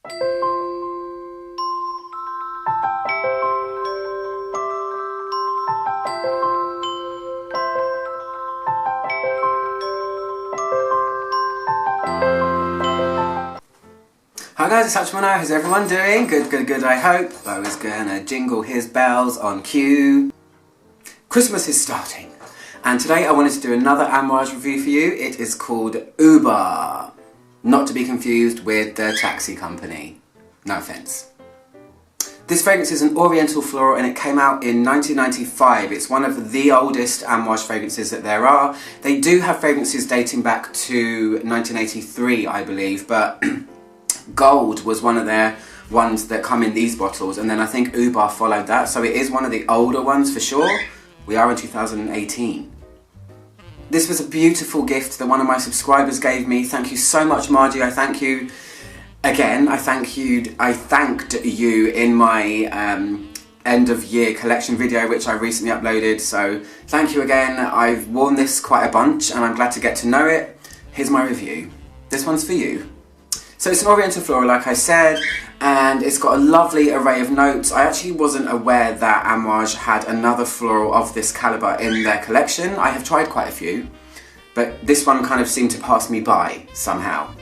Hi guys, it's Attribution. How's everyone doing? Good, I hope. I was gonna jingle his bells on cue. Christmas is starting, and today I wanted to do another Amouage review for you. It is called UBAR, not to be confused with the taxi company. No offence. This fragrance is an oriental floral and it came out in 1995. It's one of the oldest Amouage fragrances that there are. They do have fragrances dating back to 1983, I believe, but Gold was one of their ones that come in these bottles, and then I think UBAR followed that, so it is one of the older ones for sure. We are in 2018. This was a beautiful gift that one of my subscribers gave me. Thank you so much, Margie. I thank you again. I thanked you in my end of year collection video, which I recently uploaded, so thank you again. I've worn this quite a bunch and I'm glad to get to know it. Here's my review. This one's for you. So it's an oriental floral, like I said, and it's got a lovely array of notes. I actually wasn't aware that Amouage had another floral of this calibre in their collection. I have tried quite a few, but this one kind of seemed to pass me by somehow.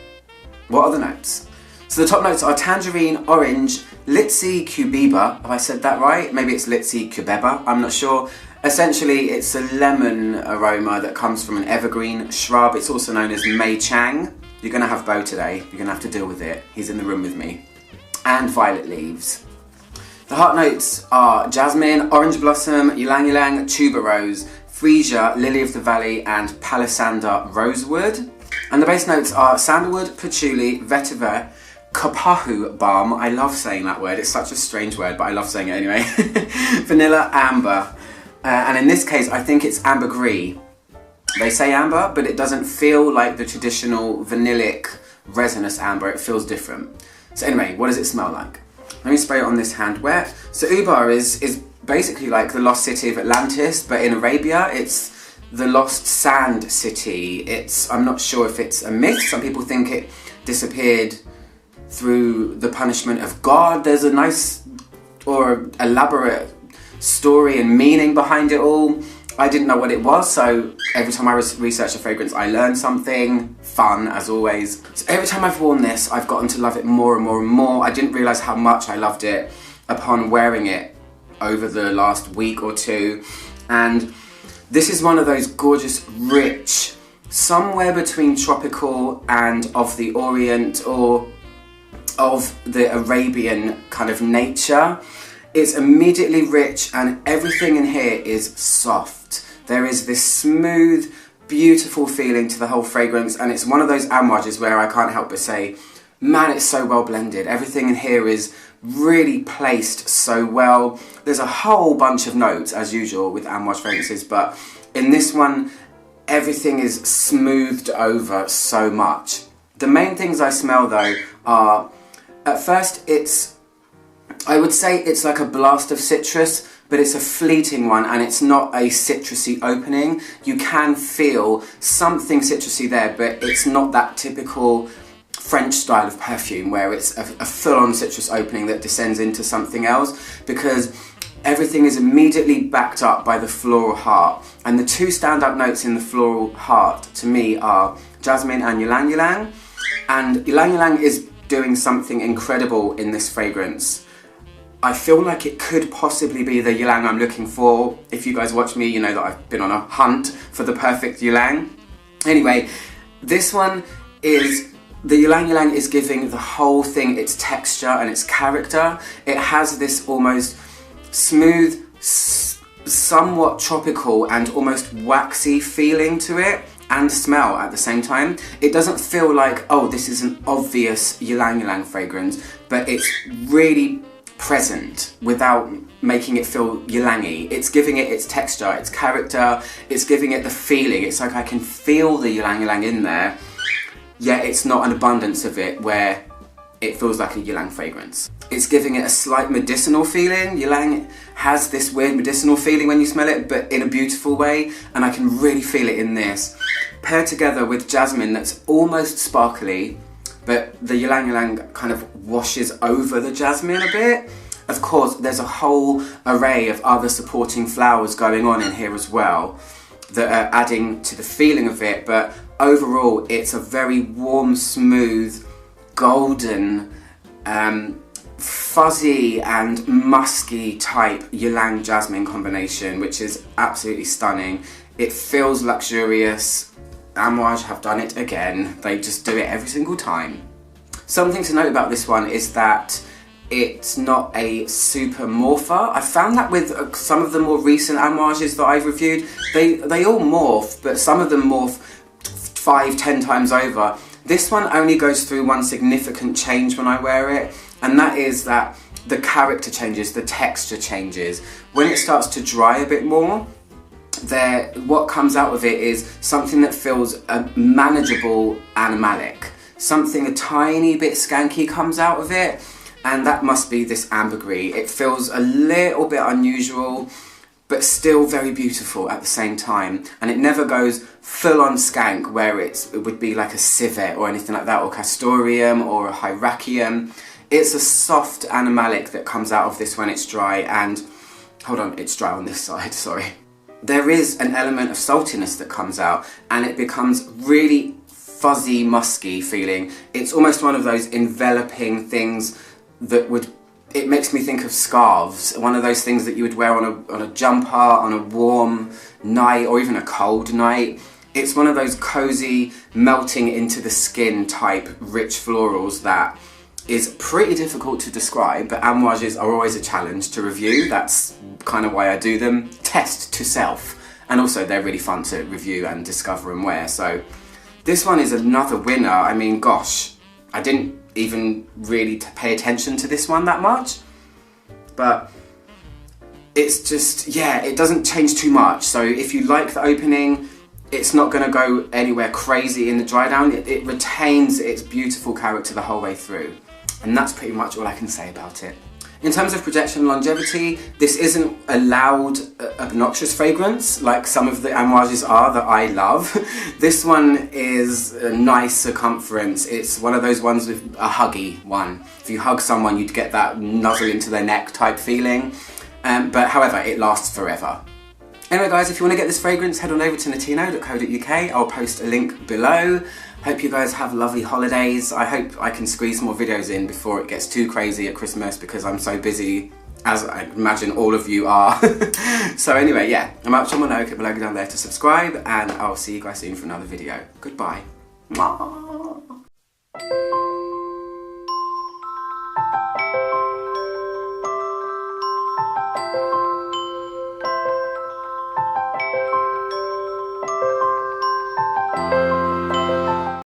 What are the notes? So the top notes are tangerine, orange, litsi cubeba. Have I said that right? Maybe it's litsi cubeba, I'm not sure. Essentially, it's a lemon aroma that comes from an evergreen shrub. It's also known as Mei Chang. You're going to have Bo today, you're going to have to deal with it. He's in the room with me. And violet leaves. The heart notes are jasmine, orange blossom, ylang ylang, tuberose, freesia, lily of the valley, and palisander rosewood. And the base notes are sandalwood, patchouli, vetiver, kapahu balm. I love saying that word, it's such a strange word, but I love saying it anyway. Vanilla, amber. And in this case, I think it's ambergris. They say amber, but it doesn't feel like the traditional vanillic resinous amber. It feels different. So anyway, what does it smell like? Let me spray it on this hand wet. So UBAR is basically like the lost city of Atlantis, but in Arabia. It's the lost sand city. I'm not sure if it's a myth. Some people think it disappeared through the punishment of God. There's a nice or elaborate story and meaning behind it all. I didn't know what it was, so every time I research a fragrance I learn something. Fun, as always. So every time I've worn this, I've gotten to love it more and more and more. I didn't realise how much I loved it upon wearing it over the last week or two. And this is one of those gorgeous, rich, somewhere between tropical and of the Orient or of the Arabian kind of nature. It's immediately rich and everything in here is soft. There is this smooth, beautiful feeling to the whole fragrance, and it's one of those Amouages where I can't help but say, man, it's so well blended. Everything in here is really placed so well. There's a whole bunch of notes, as usual, with Amouage fragrances, but in this one, everything is smoothed over so much. The main things I smell, though, are, at first, I would say it's like a blast of citrus, but it's a fleeting one and it's not a citrusy opening. You can feel something citrusy there, but it's not that typical French style of perfume where it's a full-on citrus opening that descends into something else, because everything is immediately backed up by the Floral Heart. And the two stand-up notes in the Floral Heart to me are jasmine and ylang ylang. And ylang ylang is doing something incredible in this fragrance. I feel like it could possibly be the ylang I'm looking for. If you guys watch me, you know that I've been on a hunt for the perfect ylang. Anyway, this one is, the ylang ylang is giving the whole thing its texture and its character. It has this almost smooth, somewhat tropical and almost waxy feeling to it, and smell at the same time. It doesn't feel like, oh, this is an obvious ylang ylang fragrance, but it's really present without making it feel ylangy. It's giving it its texture, its character, it's giving it the feeling. It's like I can feel the ylang ylang in there, yet it's not an abundance of it where it feels like a ylang fragrance. It's giving it a slight medicinal feeling. Ylang has this weird medicinal feeling when you smell it, but in a beautiful way, and I can really feel it in this. Paired together with jasmine that's almost sparkly, but the ylang ylang kind of washes over the jasmine a bit. Of course, there's a whole array of other supporting flowers going on in here as well that are adding to the feeling of it, but overall it's a very warm, smooth, golden, fuzzy and musky type ylang jasmine combination, which is absolutely stunning. It feels luxurious. Amouage have done it again. They just do it every single time. Something to note about this one is that it's not a super morpher. I found that with some of the more recent Amouages that I've reviewed, they all morph, but some of them morph 5-10 times over. This one only goes through one significant change when I wear it, and that is that the character changes, the texture changes. When it starts to dry a bit more, what comes out of it is something that feels manageable animalic. Something a tiny bit skanky comes out of it, and that must be this ambergris. It feels a little bit unusual, but still very beautiful at the same time. And it never goes full on skank where it would be like a civet or anything like that, or castoreum or a hieracium. It's a soft animalic that comes out of this when it's dry, and hold on, it's dry on this side, sorry. There is an element of saltiness that comes out, and it becomes really fuzzy, musky feeling. It's almost one of those enveloping things that it makes me think of scarves, one of those things that you would wear on a jumper, on a warm night, or even a cold night. It's one of those cozy, melting into the skin type rich florals that is pretty difficult to describe, but Amouages are always a challenge to review. That's kind of why I do them. Test to self. And also they're really fun to review and discover and wear. So this one is another winner. I mean, gosh, I didn't even really pay attention to this one that much, but it's just, yeah, it doesn't change too much. So if you like the opening, it's not going to go anywhere crazy in the dry down. It retains its beautiful character the whole way through. And that's pretty much all I can say about it. In terms of projection and longevity, this isn't a loud, obnoxious fragrance like some of the Amouages are that I love. This one is a nice circumference. It's one of those ones with a huggy one. If you hug someone, you'd get that nuzzle into their neck type feeling. But however, it lasts forever. Anyway guys, if you want to get this fragrance, head on over to natino.co.uk. I'll post a link below. Hope you guys have lovely holidays. I hope I can squeeze more videos in before it gets too crazy at Christmas, because I'm so busy, as I imagine all of you are. So anyway, yeah, Amouage on my note, click below down there to subscribe, and I'll see you guys soon for another video. Goodbye. Mwah.